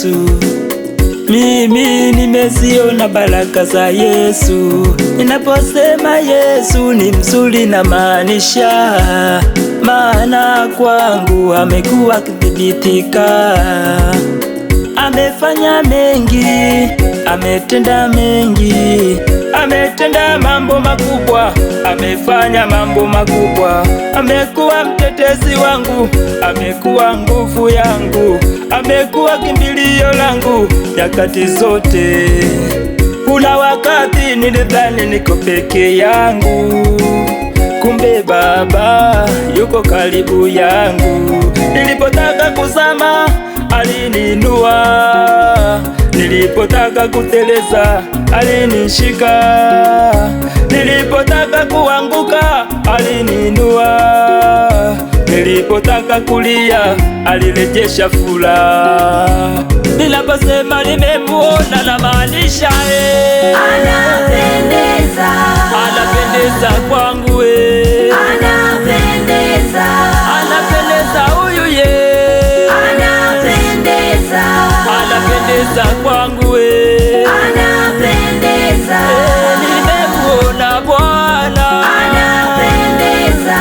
Yesu. Mimi nimeziona baraka za Yesu. Ninaposema Yesu ni mzuri na maanisha, maana kwangu amekuwa akithibitika. Amefanya mengi, ametenda mengi, ametenda mambo makubwa, amefanya mambo makubwa. Amekuwa mtetezi wangu, amekuwa nguvu yangu, amekuwa kimbilio langu nyakati zote. Kuna wakati nilidhani niko peke yangu, kumbe Baba yuko karibu yangu. Nilipotaka kuzama alininua, nilipotaka kuteleza alinishika, nilipotaka kuanguka alininua, nilipotaka kulia alirejesha furaha. Ninaposema nimemuona na maanisha anapendeza, anapendeza kwangu anapendeza, anapendeza huyu anapendeza kwangu anapendeza, nimemuona Bwana, anapendeza,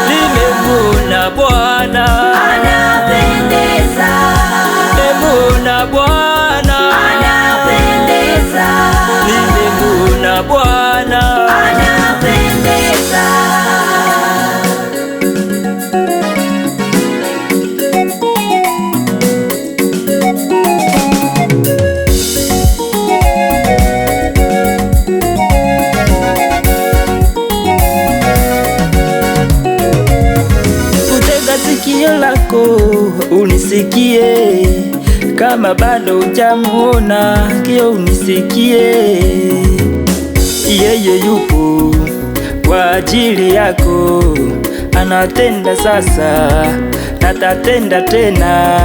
nimemuona Bwana, anapendeza, nimemuona Bwana, anapendeza, nimemuona Bwana, anapendeza. Sikio lako unisikie, kama bado hujamuona kio unisikie. Yeye yupo kwa ajili yako, anatenda sasa na atatenda tena.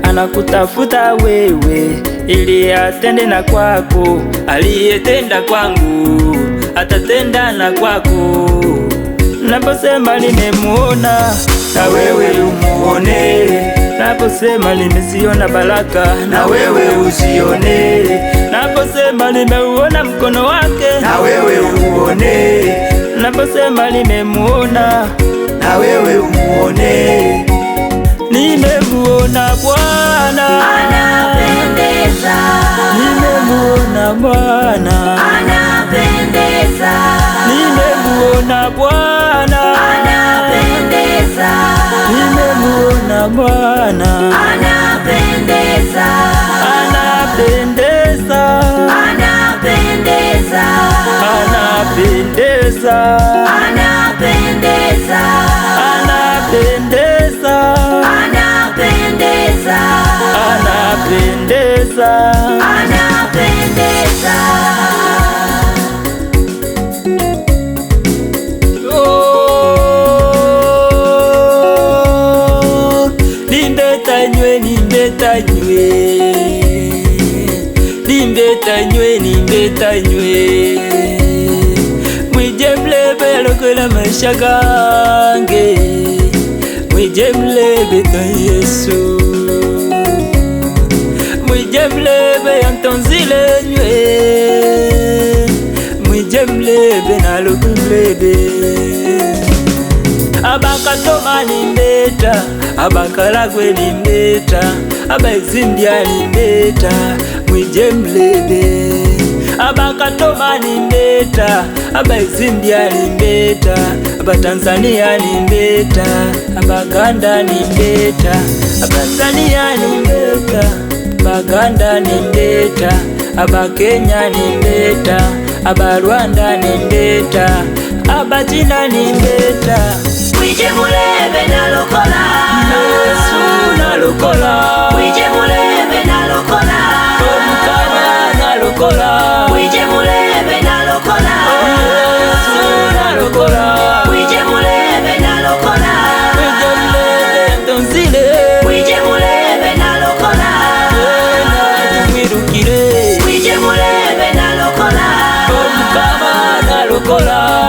Anakutafuta wewe ili atende na kwako, aliyetenda kwangu atatenda na kwako. Naposema nimemuona na wewe umuone, naposema nimeziona baraka na wewe uzione, naposema nimeuona mkono wake na wewe uone, naposema nimemuona na wewe umuone. Nimemuona Bwana, Anapendeza, nimemuona Bwana, anapendeza, nimemuona Bwana, anapendeza, nimemuona Bwana, anapendeza, anapendeza, anapendeza, anapendeza, anapendeza, anapendeza, anapendeza, anapendeza. anapendeza. Oh, nimbetanywe, nimbetanywe, nimbetanywe, nimbetanywe, mwije mlebe lokola maisha gange, mwije mlebe ka Yesu, mwije mlebe yantonzile nywe, mwije mlebe naloku mlebe. Abakatoma nimbeta, abakalagwe nimbeta, abazimbya nimbeta, mwije mlebe. Abakatoma nimbeta, abazimbya nimbeta, abatanzania nimbeta, abaganda nimbeta, abatanzania nimbeta, abaganda nimbeta, abakenya nimbeta, abarwanda nimbeta, abachina nimbeta. Mwije mulebe nalokola, Yesu nalokola, mwije mulebe nalokola, Omukama nalokola, mwije mulebe nalokola, Yesu nalokola, mwije mulebe nalokola, mwije mlebe ntonzile, mwije mulebe nalokola, mwirukire, mwije mulebe nalokola, Omukama nalokola.